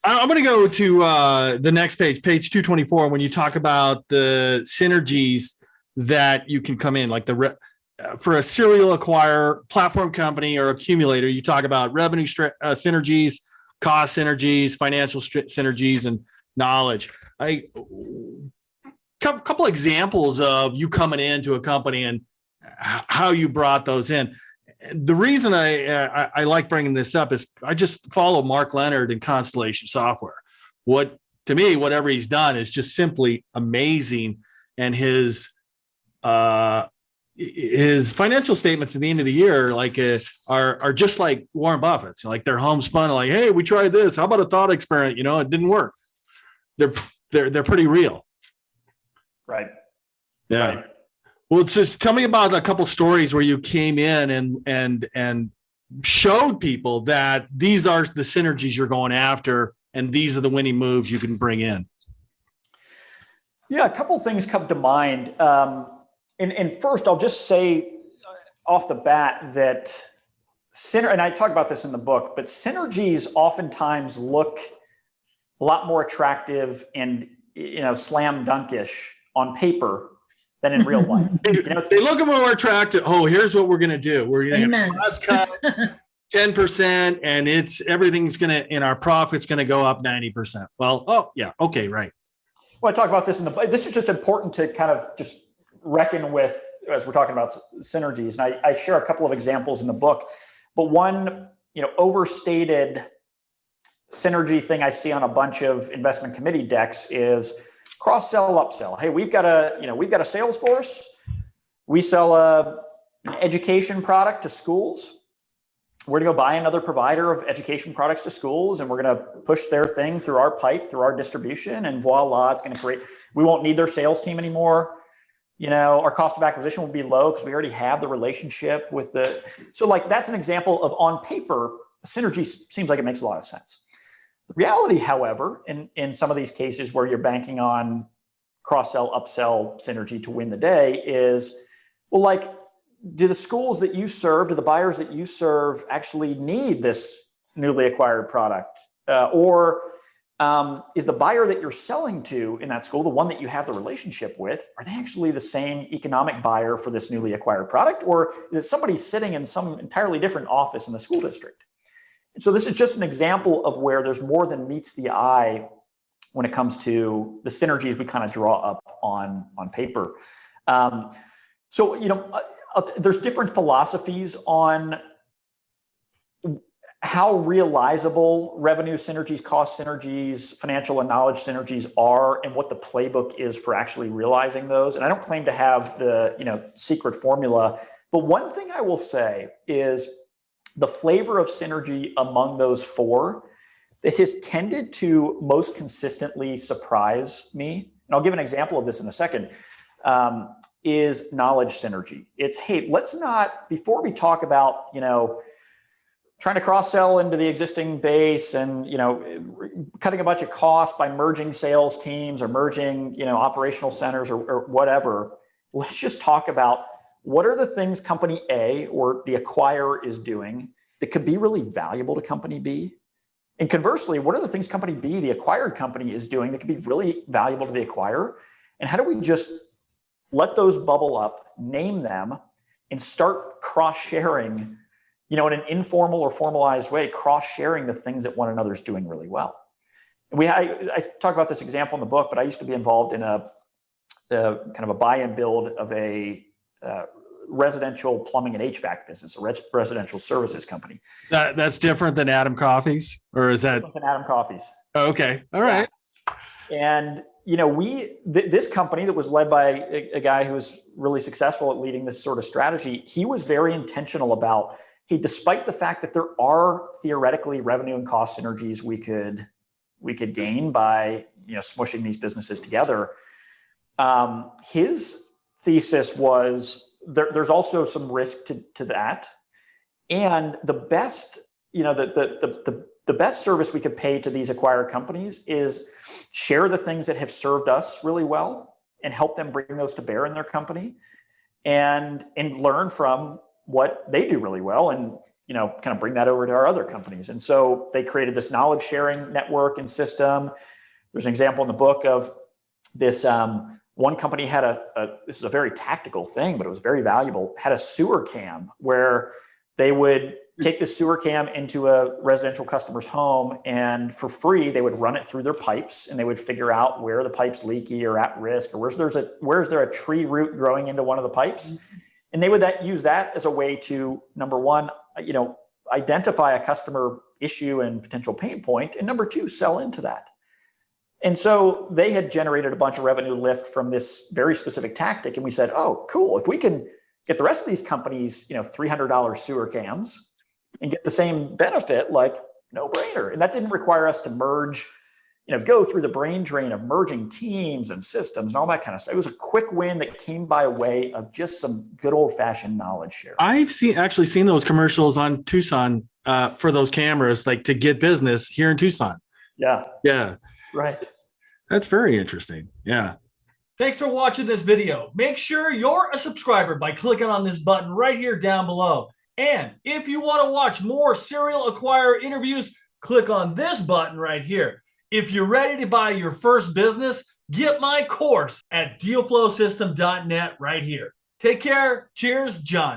I'm going to go to the next page, page 224, when you talk about the synergies that you can come in, like for a serial acquirer, platform company, or accumulator. You talk about revenue synergies, cost synergies, financial synergies, and knowledge. Couple examples of you coming into a company and how you brought those in. The reason I like bringing this up is I just follow Mark Leonard in Constellation Software. To me, whatever he's done is just simply amazing, and his financial statements at the end of the year are just like Warren Buffett's. Like they're homespun. Like, hey, we tried this. How about a thought experiment? It didn't work. They're pretty real. Right. Yeah. Right. Well, just tell me about a couple stories where you came in and showed people that these are the synergies you're going after, and these are the winning moves you can bring in. Yeah, a couple things come to mind. And first, I'll just say off the bat that and I talk about this in the book, but synergies oftentimes look a lot more attractive and slam dunkish on paper than in real life. They look more attractive. Oh, here's what we're going to do. We're going to cost cut 10%, and everything's going to, and our profit's going to go up 90%. Well, oh yeah. Okay. Right. Well, I talk about this in the book. This is just important to kind of just reckon with as we're talking about synergies. And I share a couple of examples in the book, but one, overstated synergy thing I see on a bunch of investment committee decks is cross-sell, upsell. Hey, we've got a sales force. We sell an education product to schools. We're going to go buy another provider of education products to schools, and we're going to push their thing through our pipe, through our distribution, and voila, it's going to we won't need their sales team anymore. Our cost of acquisition will be low because we already have the relationship with so that's an example of, on paper, synergy seems like it makes a lot of sense. The reality, however, in some of these cases where you're banking on cross-sell, upsell synergy to win the day is, do the schools that you serve, do the buyers that you serve actually need this newly acquired product? Or is the buyer that you're selling to in that school, the one that you have the relationship with, are they actually the same economic buyer for this newly acquired product? Or is it somebody sitting in some entirely different office in the school district? And so this is just an example of where there's more than meets the eye when it comes to the synergies we kind of draw up on paper. There's different philosophies on how realizable revenue synergies, cost synergies, financial and knowledge synergies are, and what the playbook is for actually realizing those. And I don't claim to have the secret formula, but one thing I will say is the flavor of synergy among those four that has tended to most consistently surprise me, and I'll give an example of this in a second, is knowledge synergy. It's, hey, let's not, before we talk about, trying to cross-sell into the existing base and, cutting a bunch of costs by merging sales teams or merging, operational centers or whatever, let's just talk about what are the things company A or the acquirer is doing that could be really valuable to company B? And conversely, what are the things company B, the acquired company, is doing that could be really valuable to the acquirer? And how do we just let those bubble up, name them, and start cross-sharing, in an informal or formalized way, cross-sharing the things that one another's doing really well? And I talk about this example in the book, but I used to be involved in a kind of a buy and build of a residential plumbing and HVAC business, a residential services company. That's different than Adam Coffey's, or is that different than Adam Coffey's? Oh, okay, all right. And this company that was led by a guy who was really successful at leading this sort of strategy, he was very intentional about, hey, despite the fact that there are theoretically revenue and cost synergies we could gain by smushing these businesses together, his thesis was there's also some risk to that, and the best the best service we could pay to these acquired companies is share the things that have served us really well and help them bring those to bear in their company, and learn from what they do really well. And kind of bring that over to our other companies. And so they created this knowledge sharing network and system. There's an example in the book of this. One company had this is a very tactical thing, but it was very valuable, had a sewer cam where they would take the sewer cam into a residential customer's home, and for free, they would run it through their pipes, and they would figure out where the pipe's leaky or at risk, or where's there a tree root growing into one of the pipes. And they would use that as a way to, number one, identify a customer issue and potential pain point, and number two, sell into that. And so they had generated a bunch of revenue lift from this very specific tactic. And we said, oh, cool. If we can get the rest of these companies, $300 sewer cams and get the same benefit, like no brainer. And that didn't require us to merge, go through the brain drain of merging teams and systems and all that kind of stuff. It was a quick win that came by way of just some good old fashioned knowledge share. I've actually seen those commercials on Tucson for those cameras, like to get business here in Tucson. Yeah. Yeah. Right. That's very interesting. Yeah. Thanks for watching this video. Make sure you're a subscriber by clicking on this button right here down below. And if you want to watch more serial acquirer interviews, click on this button right here. If you're ready to buy your first business, get my course at dealflowsystem.net right here. Take care. Cheers, John.